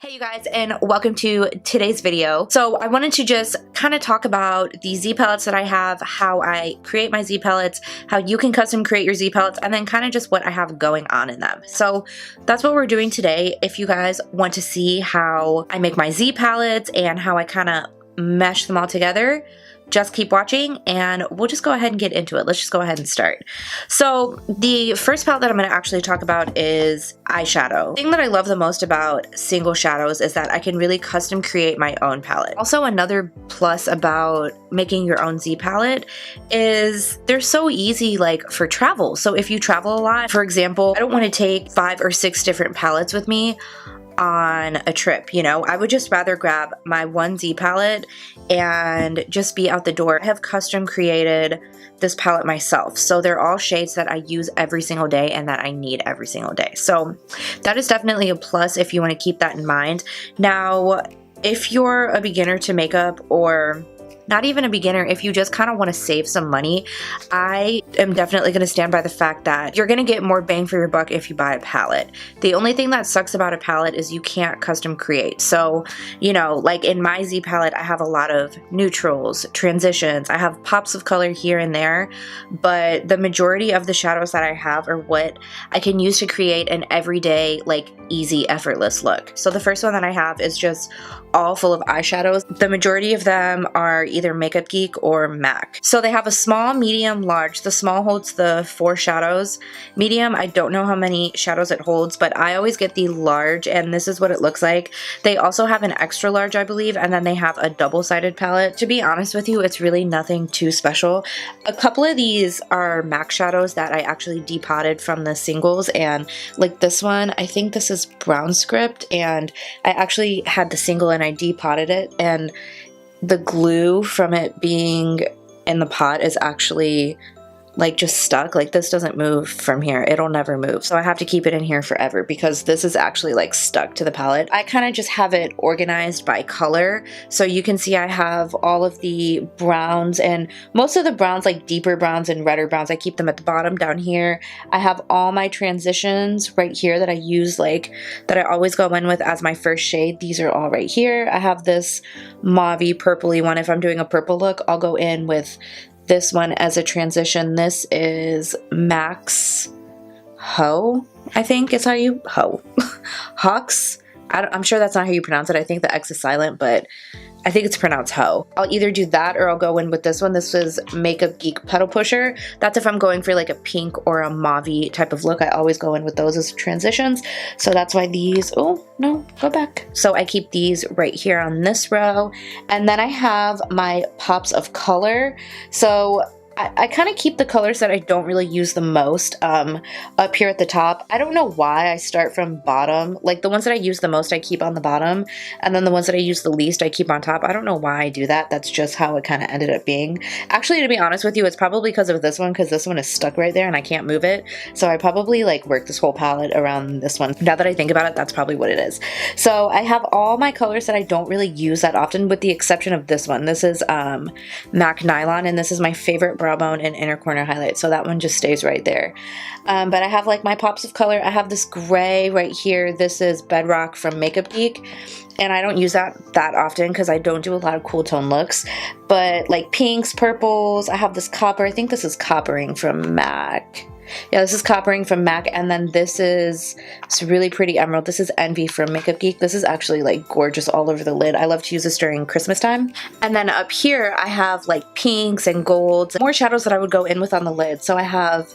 Hey you guys, and welcome to today's video. So I wanted to just kind of talk about the Z palettes that I have, how I create my Z palettes, how you can custom create your Z palettes, and then kind of just what I have going on in them. So that's what we're doing today. If you guys want to see how I make my Z palettes and how I kind of mesh them all together, just keep watching and we'll just go ahead and get into it. Let's just go ahead and start. So the first palette that I'm going to actually talk about is eyeshadow. The thing that I love the most about single shadows is that I can really custom create my own palette. Also, another plus about making your own Z palette is they're so easy like for travel. So if you travel a lot, for example, I don't want to take 5 or 6 different palettes with me on a trip, you know. I would just rather grab my one Z palette and just be out the door. I have custom created this palette myself, so they're all shades that I use every single day and that I need every single day. So that is definitely a plus if you want to keep that in mind. Now, if you're a beginner to makeup, or not even a beginner, if you just kind of want to save some money, I am definitely going to stand by the fact that you're going to get more bang for your buck if you buy a palette. The only thing that sucks about a palette is you can't custom create. So, you know, like in my Z palette, I have a lot of neutrals, transitions, I have pops of color here and there, but the majority of the shadows that I have are what I can use to create an everyday, like, easy, effortless look. So the first one that I have is just all full of eyeshadows. The majority of them are either Makeup Geek or MAC. So they have a small, medium, large. The small holds the 4 shadows. Medium, I don't know how many shadows it holds, but I always get the large, and this is what it looks like. They also have an extra large, I believe, and then they have a double-sided palette. To be honest with you, it's really nothing too special. A couple of these are MAC shadows that I actually depotted from the singles, and like this one, I think this is Brown Script, and I actually had the single and I depotted it, and the glue from it being in the pot is actually like just stuck. Like this doesn't move from here. It'll never move. So I have to keep it in here forever because this is actually like stuck to the palette. I kind of just have it organized by color. So you can see I have all of the browns, and most of the browns, like deeper browns and redder browns, I keep them at the bottom down here. I have all my transitions right here that I use, like that I always go in with as my first shade. These are all right here. I have this mauvey purpley one. If I'm doing a purple look, I'll go in with this one as a transition. This is Max Ho, I think is how you, Ho. Hawks. I'm sure that's not how you pronounce it. I think the X is silent, but I think it's pronounced Ho. I'll either do that or I'll go in with this one. This is Makeup Geek Pedal Pusher. That's if I'm going for like a pink or a mauvey type of look. I always go in with those as transitions. So that's why these, oh no, go back. So I keep these right here on this row. And then I have my pops of color. So I kind of keep the colors that I don't really use the most up here at the top. I don't know why I start from bottom. Like the ones that I use the most I keep on the bottom, and then the ones that I use the least I keep on top. I don't know why I do that. That's just how it kind of ended up being. Actually, to be honest with you, it's probably because of this one, because this one is stuck right there and I can't move it. So I probably like worked this whole palette around this one. Now that I think about it, that's probably what it is. So I have all my colors that I don't really use that often, with the exception of this one. This is MAC Nylon, and this is my favorite brow bone and inner corner highlight, so that one just stays right there. But I have like my pops of color. I have this gray right here. This is Bedrock from Makeup Geek, and I don't use that often because I don't do a lot of cool tone looks. But like pinks, purples, I have this copper. I think this is Coppering from MAC. Yeah, this is Coppering from MAC, and then this is this really pretty emerald. This is Envy from Makeup Geek. This is actually like gorgeous all over the lid. I love to use this during Christmas time. And then up here I have like pinks and golds, more shadows that I would go in with on the lid. So I have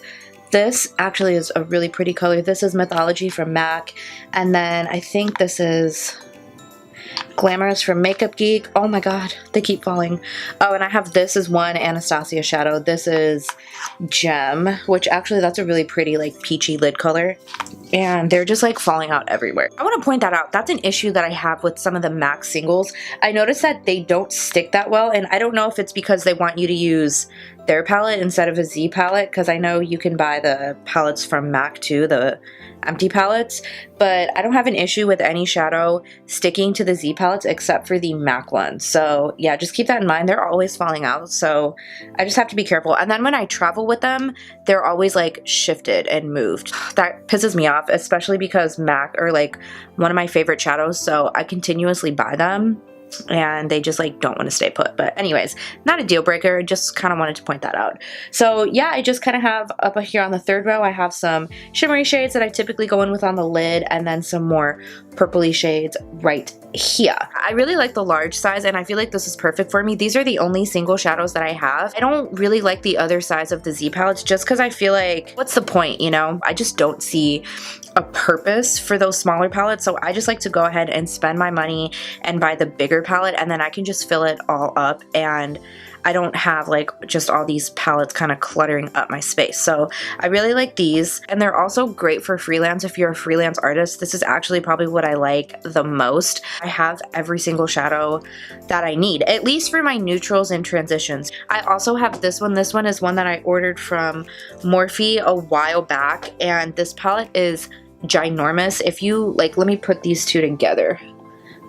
this actually is a really pretty color. This is Mythology from MAC, and then I think this is Glamorous from Makeup Geek. Oh my god, they keep falling. Oh, and I have this is one Anastasia shadow. This is Gem, which actually that's a really pretty like peachy lid color. And they're just like falling out everywhere. I want to point that out. That's an issue that I have with some of the MAC singles. I noticed that they don't stick that well, and I don't know if it's because they want you to use their palette instead of a Z palette, because I know you can buy the palettes from MAC too, the empty palettes, but I don't have an issue with any shadow sticking to the Z palettes except for the MAC ones. So yeah, just keep that in mind. They're always falling out, so I just have to be careful. And then when I travel with them, they're always like shifted and moved. That pisses me off, especially because MAC are like one of my favorite shadows, so I continuously buy them and they just like don't want to stay put. But anyways, not a deal breaker, just kind of wanted to point that out. So yeah, I just kind of have up here on the third row, I have some shimmery shades that I typically go in with on the lid, and then some more purpley shades right here. I really like the large size, and I feel like this is perfect for me. These are the only single shadows that I have. I don't really like the other size of the Z palettes just because I feel like, what's the point, you know? I just don't see a purpose for those smaller palettes, so I just like to go ahead and spend my money and buy the bigger palette, and then I can just fill it all up, and I don't have like just all these palettes kind of cluttering up my space. So I really like these, and they're also great for freelance. If you're a freelance artist, this is actually probably what I like the most. I have every single shadow that I need, at least for my neutrals and transitions. I also have this one. This one is one that I ordered from Morphe a while back, and this palette is ginormous. If you like, let me put these two together.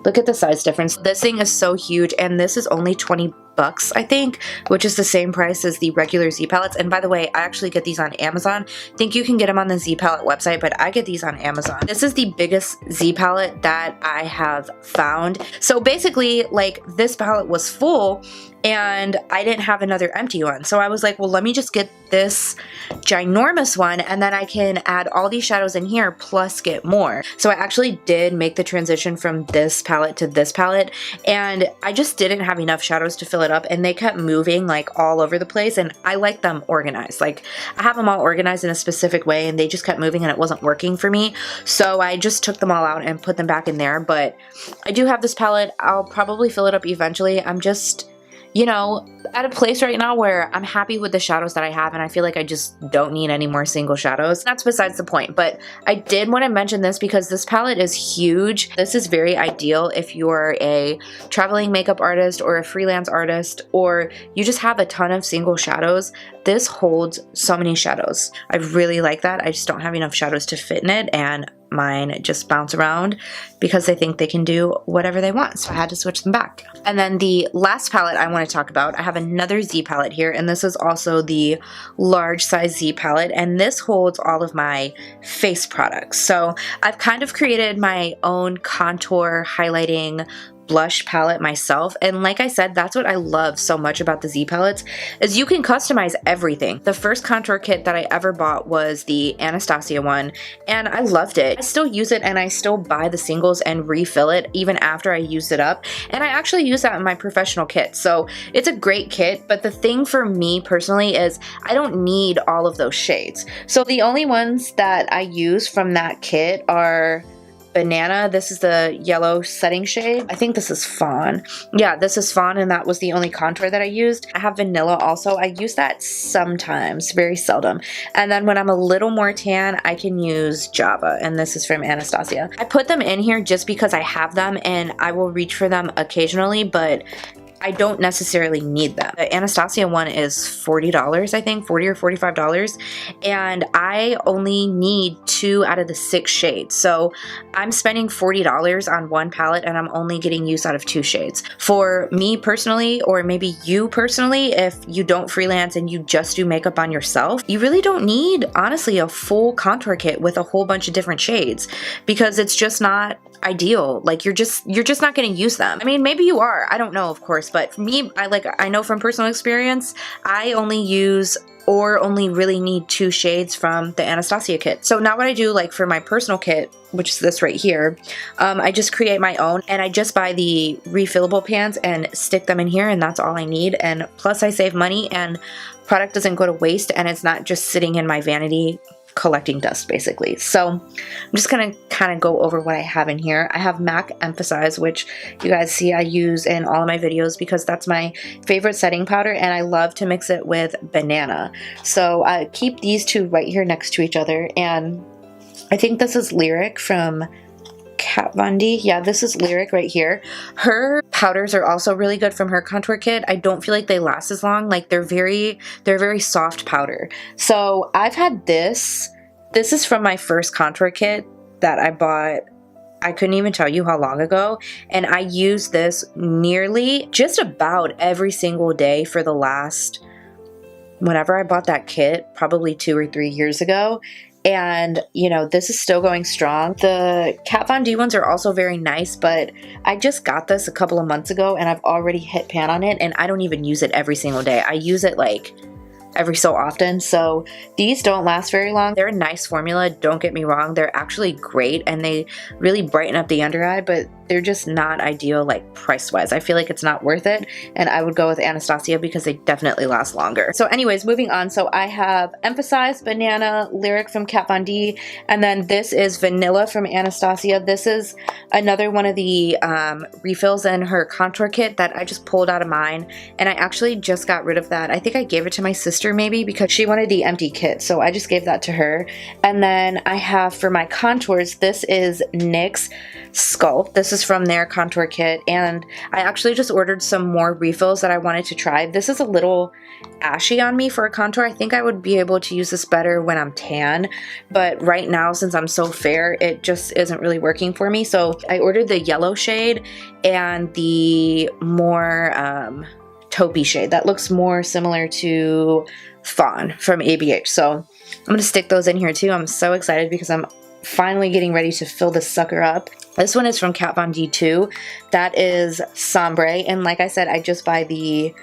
Look at the size difference. This thing is so huge, and this is only 20 bucks, I think, which is the same price as the regular Z palettes. And by the way, I actually get these on Amazon. I think you can get them on the Z palette website, but I get these on Amazon. This is the biggest Z palette that I have found. So basically, like, this palette was full and I didn't have another empty one. So I was like, well, let me just get this ginormous one, and then I can add all these shadows in here plus get more. So I actually did make the transition from this palette to this palette, and I just didn't have enough shadows to fill it up, and they kept moving like all over the place, and I like them organized. Like, I have them all organized in a specific way, and they just kept moving and it wasn't working for me. So I just took them all out and put them back in there. But I do have this palette. I'll probably fill it up eventually. I'm just, you know, at a place right now where I'm happy with the shadows that I have, and I feel like I just don't need any more single shadows. That's besides the point, but I did want to mention this because this palette is huge. This is very ideal if you're a traveling makeup artist or a freelance artist, or you just have a ton of single shadows. This holds so many shadows. I really like that. I just don't have enough shadows to fit in it, and mine just bounce around because they think they can do whatever they want, so I had to switch them back. And then the last palette I want to talk about, I have another Z palette here, and this is also the large size Z palette, and this holds all of my face products. So I've kind of created my own contour highlighting blush palette myself, and like I said, that's what I love so much about the Z palettes, is you can customize everything. The first contour kit that I ever bought was the Anastasia one, and I loved it. I still use it, and I still buy the singles and refill it even after I use it up, and I actually use that in my professional kit. So it's a great kit, but the thing for me personally is I don't need all of those shades. So the only ones that I use from that kit are Banana. This is the yellow setting shade. I think this is Fawn. Yeah, this is Fawn, and that was the only contour that I used. I have Vanilla also. I use that sometimes, very seldom. And then when I'm a little more tan, I can use Java, and this is from Anastasia. I put them in here just because I have them, and I will reach for them occasionally, but I don't necessarily need them. The Anastasia one is $40, I think, $40 or $45, and I only need 2 out of the 6 shades. So I'm spending $40 on one palette, and I'm only getting use out of 2 shades. For me personally, or maybe you personally, if you don't freelance and you just do makeup on yourself, you really don't need, honestly, a full contour kit with a whole bunch of different shades, because it's just not ideal. Like, you're just not going to use them. I mean, maybe you are, I don't know, of course, but for me, I know from personal experience, I only use or only really need 2 shades from the Anastasia kit. So now what I do, like for my personal kit, which is this right here, I just create my own, and I just buy the refillable pans and stick them in here, and that's all I need. And plus I save money, and product doesn't go to waste, and it's not just sitting in my vanity collecting dust, basically. So I'm just gonna kind of go over what I have in here. I have MAC Emphasize, which you guys see I use in all of my videos because that's my favorite setting powder, and I love to mix it with Banana. So I keep these two right here next to each other, and I think this is Lyric from Kat Von D. Yeah, this is Lyric right here. Her powders are also really good from her contour kit. I don't feel like they last as long. Like they're very soft powder. So I've had this. This is from my first contour kit that I bought. I couldn't even tell you how long ago, and I used this nearly just about every single day for the last, whenever I bought that kit, probably 2 or 3 years ago. And, you know, this is still going strong. The Kat Von D ones are also very nice, but I just got this a couple of months ago and I've already hit pan on it, and I don't even use it every single day. I use it like every so often. So these don't last very long. They're a nice formula, don't get me wrong. They're actually great and they really brighten up the under eye, but they're just not ideal like price wise. I feel like it's not worth it, and I would go with Anastasia because they definitely last longer. So anyways, moving on. So I have Emphasize, Banana, Lyric from Kat Von D, and then this is Vanilla from Anastasia. This is another one of the refills in her contour kit that I just pulled out of mine, and I actually just got rid of that. I think I gave it to my sister maybe because she wanted the empty kit, so I just gave that to her. And then I have for my contours, this is NYX Sculpt. This is from their contour kit, and I actually just ordered some more refills that I wanted to try. This is a little ashy on me for a contour. I think I would be able to use this better when I'm tan, but right now since I'm so fair, it just isn't really working for me. So I ordered the yellow shade and the more taupey shade that looks more similar to Fawn from ABH. So I'm gonna stick those in here too. I'm so excited because I'm finally getting ready to fill this sucker up. This one is from Kat Von D too. That is Sombre, and like I said, I just buy the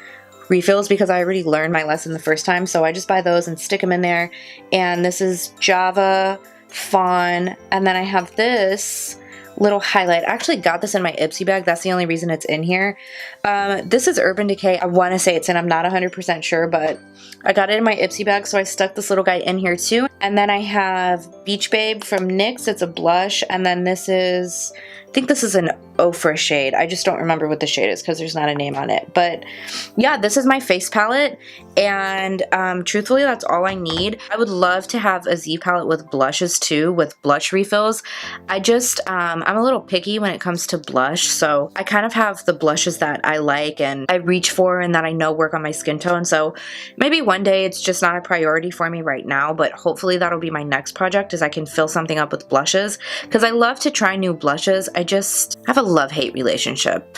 refills because I already learned my lesson the first time, so I just buy those and stick them in there. And this is Java, Fawn, and then I have this little highlight. I actually got this in my Ipsy bag. That's the only reason it's in here. This is Urban Decay. I want to say it's in. I'm not 100% sure, but I got it in my Ipsy bag, so I stuck this little guy in here too. And then I have Beach Babe from NYX. It's a blush. And then this is, I think this is an Ofra shade. I just don't remember what the shade is because there's not a name on it. But yeah, this is my face palette, and truthfully, that's all I need. I would love to have a Z palette with blushes too, with blush refills. I just, I'm a little picky when it comes to blush, so I kind of have the blushes that I like and I reach for and that I know work on my skin tone. So maybe one day, it's just not a priority for me right now, but hopefully that'll be my next project, is I can fill something up with blushes because I love to try new blushes. I just have a love-hate relationship.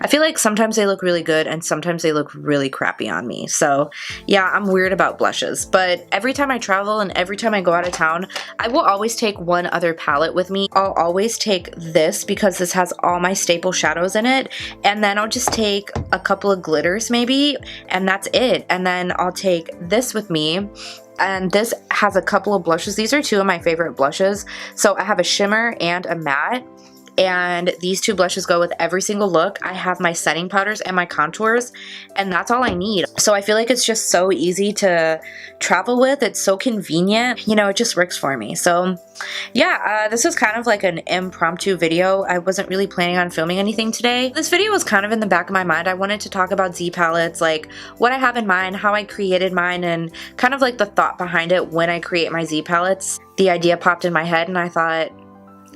I feel like sometimes they look really good and sometimes they look really crappy on me. So yeah, I'm weird about blushes, but every time I travel and every time I go out of town, I will always take one other palette with me. I'll always take this because this has all my staple shadows in it, and then I'll just take a couple of glitters maybe, and that's it. And then I'll take this with me, and this has a couple of blushes. These are two of my favorite blushes. So I have a shimmer and a matte, and these two blushes go with every single look. I have my setting powders and my contours, and that's all I need. So I feel like it's just so easy to travel with. It's so convenient. You know, it just works for me. So yeah, this is kind of like an impromptu video. I wasn't really planning on filming anything today. This video was kind of in the back of my mind. I wanted to talk about Z palettes, like what I have in mind, how I created mine, and kind of like the thought behind it when I create my Z palettes. The idea popped in my head and I thought,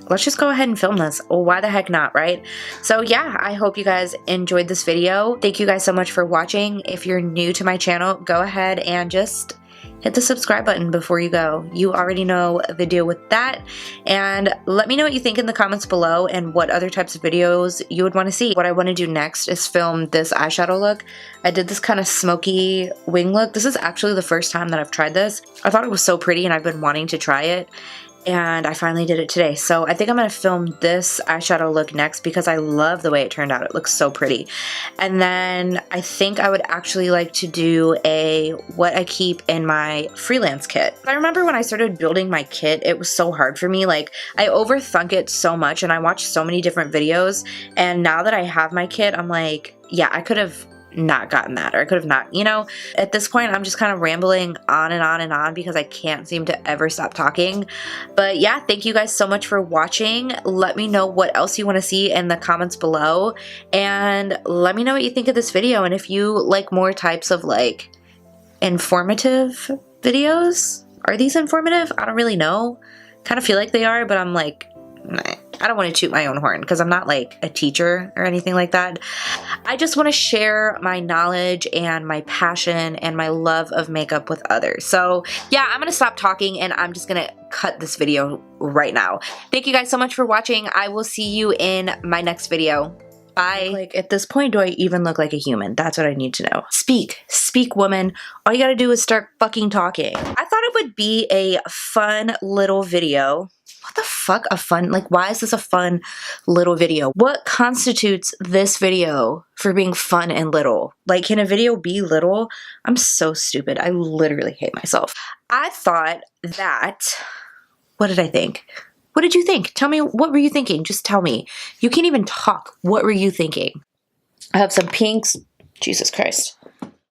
let's just go ahead and film this. Well, why the heck not, right? So yeah, I hope you guys enjoyed this video. Thank you guys so much for watching. If you're new to my channel, go ahead and just hit the subscribe button before you go. You already know the deal with that. And let me know what you think in the comments below and what other types of videos you would want to see. What I want to do next is film this eyeshadow look. I did this kind of smoky wing look. This is actually the first time that I've tried this. I thought it was so pretty and I've been wanting to try it, and I finally did it today. So I think I'm going to film this eyeshadow look next because I love the way it turned out. It looks so pretty. And then I think I would actually like to do a what I keep in my freelance kit. I remember when I started building my kit, it was so hard for me. Like, I overthunk it so much and I watched so many different videos, and now that I have my kit, I'm like, yeah, I could have not gotten that, or I could have not, you know. At this point, I'm just kind of rambling on and on and on because I can't seem to ever stop talking. But yeah, thank you guys so much for watching. Let me know what else you want to see in the comments below, and let me know what you think of this video, and if you like more types of like informative videos. Are these informative? I don't really know. Kind of feel like they are, but I'm like, nah. I don't want to toot my own horn because I'm not like a teacher or anything like that. I just want to share my knowledge and my passion and my love of makeup with others. So yeah, I'm going to stop talking and I'm just going to cut this video right now. Thank you guys so much for watching. I will see you in my next video. Bye. Like, at this point, do I even look like a human? That's what I need to know. Speak, woman. All you gotta do is start fucking talking. I thought it would be a fun little video. What the fuck? A fun, like, why is this a fun little video? What constitutes this video for being fun and little? Like, can a video be little? I'm so stupid. I literally hate myself. I thought that, what did I think? What did you think? Tell me, what were you thinking? Just tell me. You can't even talk. What were you thinking? I have some pinks. Jesus Christ.